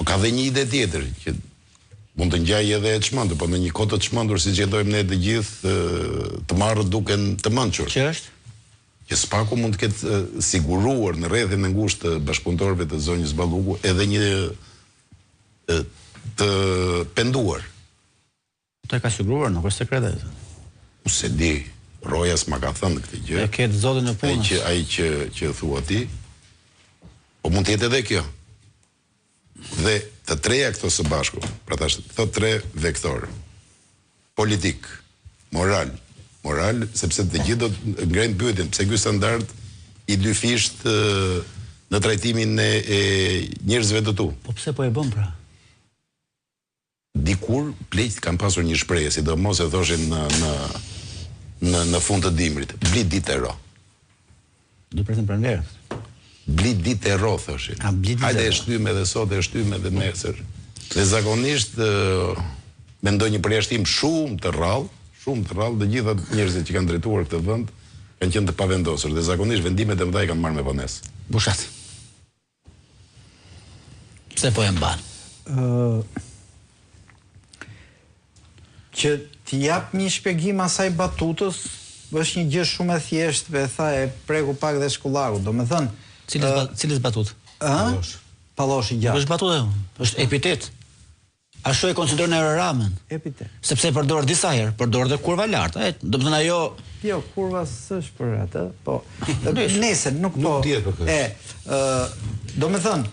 ka dhe një ide tjetër, që mund të ngjajë edhe e çmendur, po në një kohë të çmendur siç jetojmë ne të gjithë, të marrë duken të mençur. Që është? Që Spaku mund të ketë siguruar në rrethin e ngushtë të bashkëpunëtorëve të zonjës Balluku edhe një të penduar. Të ka siguruar, nuk është sekrete. Unë se di, Rojas ma ka thënë këtë gjë. E ketë zotin e punës. Ai që thua ti, po mund të jetë edhe kjo. Dhe të treja këto së bashku, pra tash këto tre vektorë, politik, moral, sepse të gjithë do të ngrejnë pyetjen pse ky standard i dyfisht në trajtimin e njerëzve të tu. Po pse po e bën pra? Dikur pleqt kanë pasur një shprehje, sidomos e thoshin në fund të dimrit, blit ditë e ro. Do të për njerëz. Blit ditë e ro, thoshin. Hajde e shtym edhe sot, e shtym edhe nesër. Dhe zakonisht me ndonjë përjashtim shumë të rrallë, dhe gjitha njerëzit që kanë drejtuar këtë vend kanë qenë të pavendosur dhe zakonisht vendimet e mëdha i kanë marrë me vonesë. Bushat. Pse po e mban? Që t'i jap një shpjegim asaj batutës, është një gjë shumë e thjeshtë, e preku pak dhe shkullaku, do me thënë. Cilës batut? Palloshi gjatë. Është batut është epitet. Ashtu e konsiderojnë Ramën. Epitet. Sepse përdor disa herë, përdor dhe kurva lartë. Do të thënë ajo. Jo, kurva s'është për atë, po. Nëse nuk po. Nuk dihet për këtë. Do me thënë,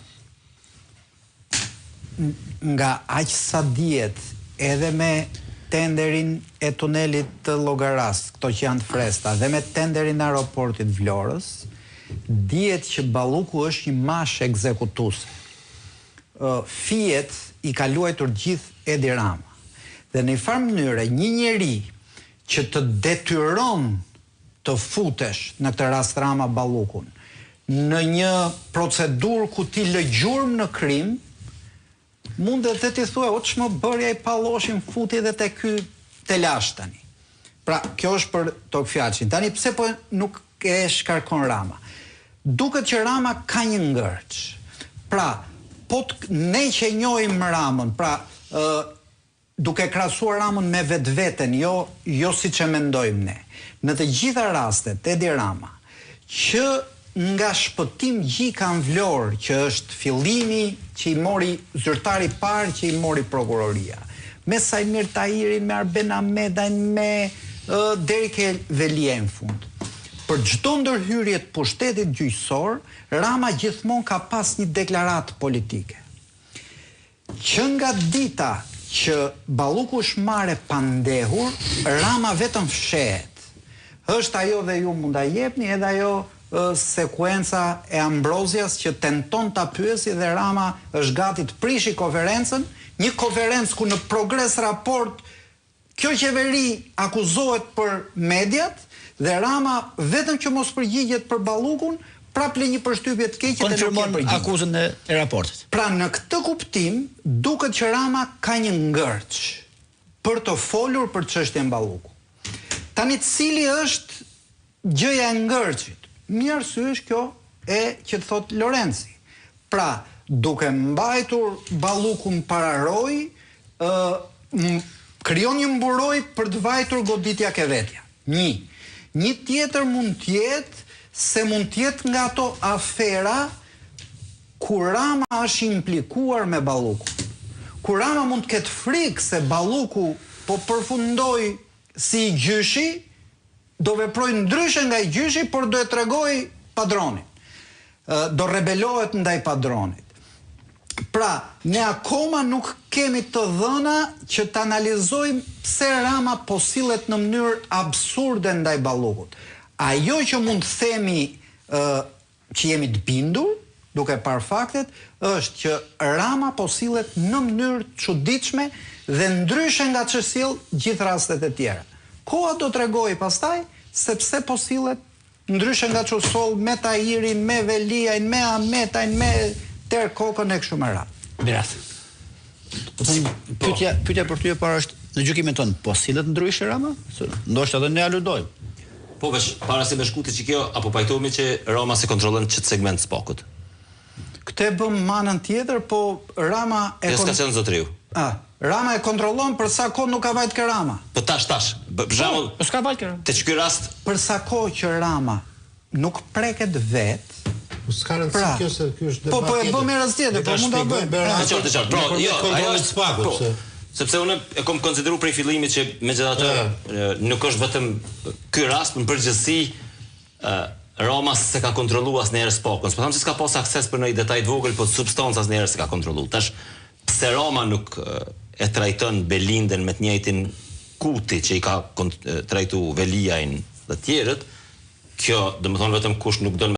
nga aq sa dihet, edhe me tenderin e tunelit të Llogaras, këto që janë të fresta, dhe me tenderin e aeroportit Vlorës, dihet që Balluku është një mash ekzekutues. Fiet i ka luajtur gjithë Edi Rama. Dhe në një farë mënyre, një njeri që të detyron të futesh, në këtë rast Rama Ballukun, në një procedur ku ti lë gjurmë në krim, mund dhe ti thua, o ç'më bërja i Palloshin futi dhe te ky te lash tani. Pra, kjo është për Tokfjaqin. Tani pse po nuk e shkarkon Rama? Duket që Rama ka një ngërç. Pra, ne që njohim Ramën, pra, duke krahasuar Ramën me vetveten, jo siç e mendojmë ne. Në të gjitha rastet, Edi Rama, që nga shpëtim gjika në Vlorë, që është fillimi që i mori zyrtari parë që i mori prokuroria, me Sajmir Tahirin, me Arben Ahmedajn, me Derike Velia në fund. Për çdo ndërhyrje të pushtetit gjyqësor, Rama gjithmonë ka pas një deklaratë politike. Që nga dita që Balluku është marrë pandehur, Rama vetëm fshehet. Është ajo dhe ju mund ta jepni, edhe ajo sekuenca e Ambrozias që tenton ta pyesi dhe Rama është gati të prishi konferencën, një konferencë ku në Progres Raport kjo qeveri akuzohet për mediat dhe Rama vetëm që mos përgjigjet për Ballukun, prap le një përshtypje të keqe dhe nuk e përgjigjet. Akuzën e raportit. Pra në këtë kuptim, duket që Rama ka një ngërç për të folur për çështjen Balluku. Tani cili është gjëja e ngërçit? Një arsye është kjo e që thot Lorenci. Pra, duke mbajtur Ballukun para roj, krijon një mburoj për të vajtur goditja ke vetja. Një tjetër mund tjetë se mund tjetë nga ato afera ku Rama është implikuar me Balluku. Ku Rama mund të ketë frikë se Balluku po përfundoj si i gjyshi, do veproj ndryshe nga i gjyshi, por do e tregoj padronit. Do rebelohet ndaj padronit. Pra, ne akoma nuk kemi të dhëna që të analizojmë pse Rama po sillet në mënyrë absurde ndaj Ballukut. Ajo që mund të themi që jemi të bindur, duke parë faktet, është që Rama po sillet në mënyrë të çuditshme dhe ndryshe nga që sill gjithë rastet e tjera. Koha do t'rregojë pastaj sepse po sillet ndryshe nga që soll me Tahirin, me Veliajn, me Ahmetajn, me ter kokën e kështu me radhë. Berat. Pyetja për ty e parë është, në gjykimin tonë, po sillet ndryshe Rama? Ndoshta edhe ne aludojmë. Po vesh, para se me shkuti që kjo, apo pajtohemi që Rama se kontrollon çet segment spakut. Këte bëm manën tjetër, po Rama s'ka qenë zotriu. Rama e kontrollon për sa kohë nuk ka vajt ke Rama. Po tash. Për shembull, Po s'ka vajt ke Rama. te ky rast Për sa kohë që Rama nuk preket vet, S'ka rëndësi kjo se ky është debat. Po e bëm herës tjetër, po mund ta bëjmë. të qartë. Bro, jo, ajo është spagut. sepse unë e kam konsideruar prej fillimit që megjithatë nuk është vetëm ky rast, në përgjithësi Roma se ka kontrolluar asnjëherë spakun. Po them se s'ka pas akses për ndonjë detaj të vogël, po substancë asnjëherë s'ka kontrolluar. Tash pse Roma nuk e trajton Belindën me të njëjtin kuti që i ka trajtuar Veliajin dhe të tjerët, kjo domethënë vetëm kush nuk don